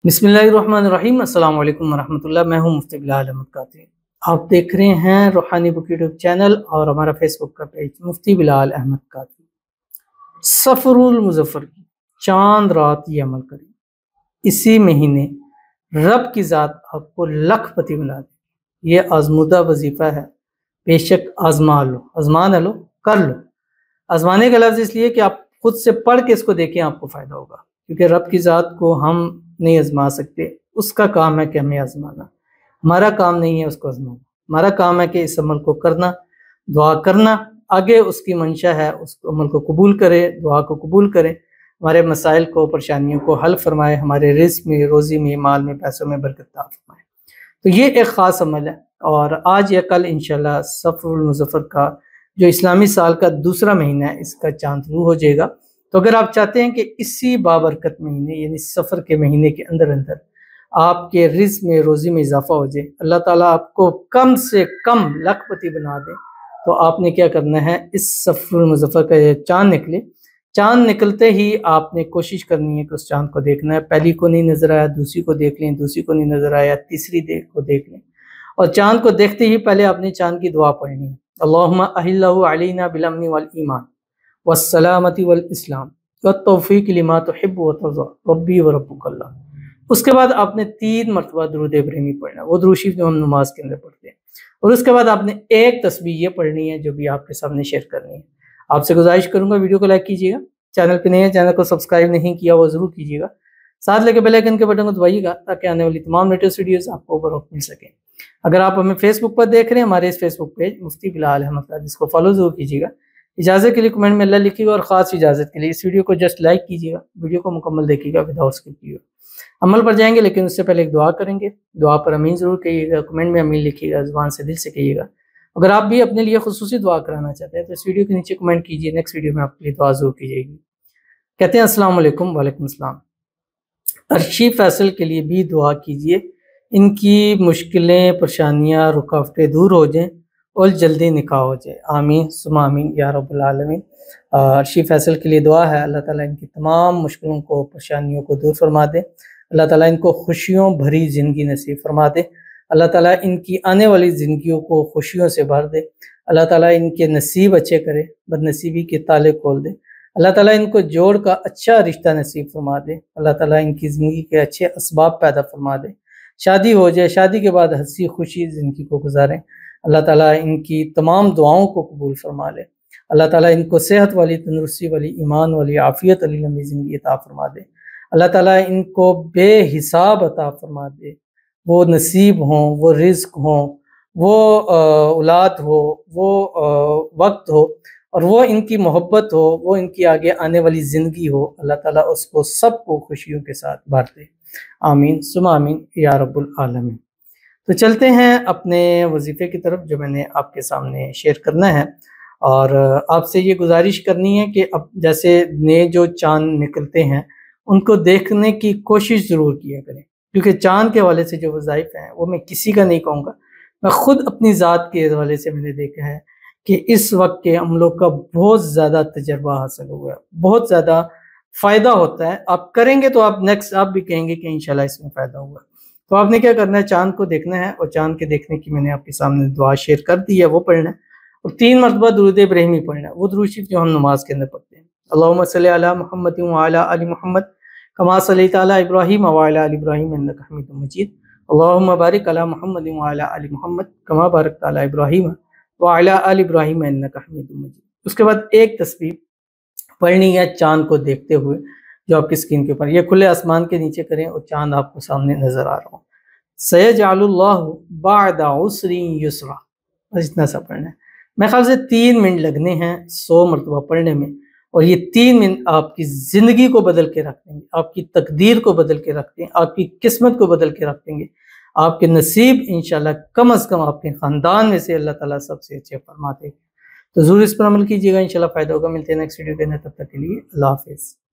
बिस्मिल्लाहिर्रहमानिर्रहीम। अस्सलाम वालेकुम वरहमतुल्लाह। मैं हूं मुफ्ती बिलाल अहमद कादरी। आप देख रहे हैं रूहानी बुक यूट्यूब चैनल और हमारा फेसबुक का पेज मुफ्ती बिलाल अहमद कादरी। सफरुल मुजफ्फर की चांद रात ये अमल करें, इसी महीने रब की ज़ात आपको लखपति बना दे। ये आजमुदा वजीफ़ा है, बेशक आजमा लो, आजमा न लो, कर लो। आजमाने का लफ्ज़ इसलिए कि आप खुद से पढ़ के इसको देखें, आपको फ़ायदा होगा, क्योंकि रब की ज़ात को हम नहीं आजमा सकते। उसका काम है कि हमें आजमाना, हमारा काम नहीं है उसको आजमाना। हमारा काम है कि इस अमल को करना, दुआ करना, आगे उसकी मंशा है उस अमल को कबूल करे, दुआ को कबूल करे, हमारे मसाइल को, परेशानियों को हल फरमाए, हमारे रिज़्क़ में, रोज़ी में, माल में, पैसों में बरकत अता फरमाए। तो ये एक ख़ास अमल है और आज या कल इंशाल्लाह सफ़रुल मुज़फ़्फ़र का जो इस्लामी साल का दूसरा महीना है, इसका चांद शुरू हो जाएगा। तो अगर आप चाहते हैं कि इसी बाबरकत महीने यानी सफ़र के महीने के अंदर अंदर आपके रिज़्क़ में, रोज़ी में इजाफ़ा हो जाए, अल्लाह ताला आपको कम से कम लखपति बना दे, तो आपने क्या करना है, इस सफ़रुल मुज़फ़्फ़र का ये चाँद निकले, चाँद निकलते ही आपने कोशिश करनी है कि उस चाँद को देखना है। पहली को नहीं नज़र आया, दूसरी को देख लें, दूसरी को नहीं नज़र आया, तीसरी को देख लें, और चाँद को देखते ही पहले आपने चाँद की दुआ पढ़नी है। अल्लाहुम्मा अहिल्लहु अलैना बिल अम्नि वल ईमान वस्सलामती वल इस्लाम वत्तौफ़ीक़ लिमा तुहिब्बु व तर्ज़ा रब्बी व रब्बुकल्लाह। उसके बाद आपने 3 मरतबा दुरूद इब्राहिमी पढ़ना, वो दुरूद शरीफ जो हम नमाज के अंदर पढ़ते हैं, और उसके बाद आपने एक तस्बीह ये पढ़नी है जो भी आपके सामने शेयर करनी है। आपसे गुजारिश करूंगा वीडियो को लाइक कीजिएगा, चैनल पे नए हैं, चैनल को सब्सक्राइब नहीं किया वो ज़रूर कीजिएगा, साथ लेके बेल आइकन के बटन को दबाइएगा ताकि आने वाली तमाम लेटेस्ट वीडियोस आपको बर वक्त मिल सकें। अगर आप हमें फेसबुक पर देख रहे हैं, हमारे इस फेसबुक पेज मुफ्ती बिलाल अहमद कादरी, जिसको फॉलो जरूर कीजिएगा। इजाज़त के लिए कमेंट में अल्लाह लिखिएगा और ख़ास इजाज़त के लिए इस वीडियो को जस्ट लाइक कीजिएगा, वीडियो को मुकम्मल देखिएगा विदाउट स्किप किए। अमल पर जाएंगे लेकिन उससे पहले एक दुआ करेंगे, दुआ पर अमीन ज़रूर कहिएगा, कमेंट में अमीन लिखिएगा, ज़ुबान से दिल से कहिएगा। अगर आप भी अपने लिए खुसूसी दुआ कराना चाहते हैं तो इस वीडियो के नीचे कमेंट कीजिए, नेक्स्ट वीडियो में आपके लिए दुआ ज़रूर की जाएगी। कहते हैं अस्सलाम वालेकुम। वालेकुम सलाम। अर्शी फैसल के लिए भी दुआ कीजिए, इनकी मुश्किलें, परेशानियाँ, रुकावटें दूर हो जाएं और जल्दी निकाह हो जाए। आमीन सुम्मा आमीन या रब्बुल आलमीन। अर्शी फैसल के लिए दुआ है, अल्लाह ताला इनकी तमाम मुश्किलों को, परेशानियों को दूर फरमा दे, अल्लाह ताला इनको खुशियों भरी ज़िंदगी नसीब फरमा दे, अल्लाह ताला इनकी आने वाली ज़िंदगियों को खुशियों से भर दे, अल्लाह ताला इनके नसीब अच्छे करे, बदनसीबी के ताले खोल दे, अल्लाह ताला इनको जोड़ का अच्छा रिश्ता नसीब फरमा दे, अल्लाह ताला इनकी ज़िंदगी के अच्छे असबाब पैदा फरमा दे, शादी हो जाए, शादी के बाद हंसी खुशी ज़िंदगी को गुजारें, अल्लाह ताला इनकी तमाम दुआओं को कबूल फरमा ले, अल्लाह ताला इनको सेहत वाली, तंदुरुस्ती वाली, ईमान वाली, आफ़ियत वाली लंबी ज़िंदगी अता फरमा दे, अल्लाह ताला इनको बेहिसाब अता फरमा दे, वो नसीब हों, वो रिज़्क़ हों, वो औलाद हो, वो वक्त हो, और वो इनकी मोहब्बत हो, वो इनकी आगे आने वाली ज़िंदगी हो, अल्लाह ताला उसको सबको खुशियों के साथ भर दे। आमीन सुम्मा आमीन या रब्बुल आलमीन। तो चलते हैं अपने वजीफ़े की तरफ जो मैंने आपके सामने शेयर करना है, और आपसे ये गुजारिश करनी है कि अब जैसे नए जो चाँद निकलते हैं उनको देखने की कोशिश ज़रूर किया करें, क्योंकि चाँद के हवाले से जो वज़ाइफ़ हैं वो मैं किसी का नहीं कहूँगा, मैं ख़ुद अपनी ज़ात के हवाले से मैंने देखा है कि इस वक्त के अमलों का बहुत ज़्यादा तजर्बा हासिल हुआ है, बहुत ज़्यादा फ़ायदा होता है। आप करेंगे तो आप नेक्स्ट आप भी कहेंगे कि इंशाल्लाह इसमें फ़ायदा हुआ। तो आपने क्या करना है, चाँद को देखना है, और चाँद के देखने की मैंने आपके सामने दुआ शेयर कर दी है, वो पढ़ना है, और 3 मरतबा दुरूद इब्राहिमी पढ़ना है, वो दुरूद शरीफ जो हम नमाज के अंदर पढ़ते हैं। अल्लाहुम्मा सल्लि अला मुहम्मद व अला आलि मुहम्मद कमा सल्लैता अला इब्राहीम व अला आलि इब्राहीम इन्नका हमीदुम मजीद। अल्लाहुम्मा बारिक अला मुहम्मद व अला आलि मुहम्मद कमा बारकता अला इब्राहीम व अला आलि इब्राहीम इन्नका हमीदुम मजीद। उसके बाद एक तस्बीह पढ़नी है चाँद को देखते हुए, जो आपकी स्क्रीन के ऊपर, ये खुले आसमान के नीचे करें और चाँद आपको सामने नजर आ रहा हो। सयजअलुल्लाहु बअदा उसरि युसरा, बस इतना सा पढ़ना है। मेरे ख्याल से 3 मिनट लगने हैं 100 मरतबा पढ़ने में, और ये 3 मिनट आपकी ज़िंदगी को बदल के रख देंगे, आपकी तकदीर को बदल के रख देंगे, आपकी किस्मत को बदल के रख देंगे, आपके नसीब इंशाल्लाह कम अज़ कम आपके ख़ानदान में से अल्लाह ताला सबसे अच्छे फरमा देगा। तो ज़रूर इस पर अमल कीजिएगा, इंशाल्लाह फ़ायदा होगा। मिलते हैं नेक्स्ट वीडियो के अंदर, तब तक के लिए अल्लाह हाफ़िज़।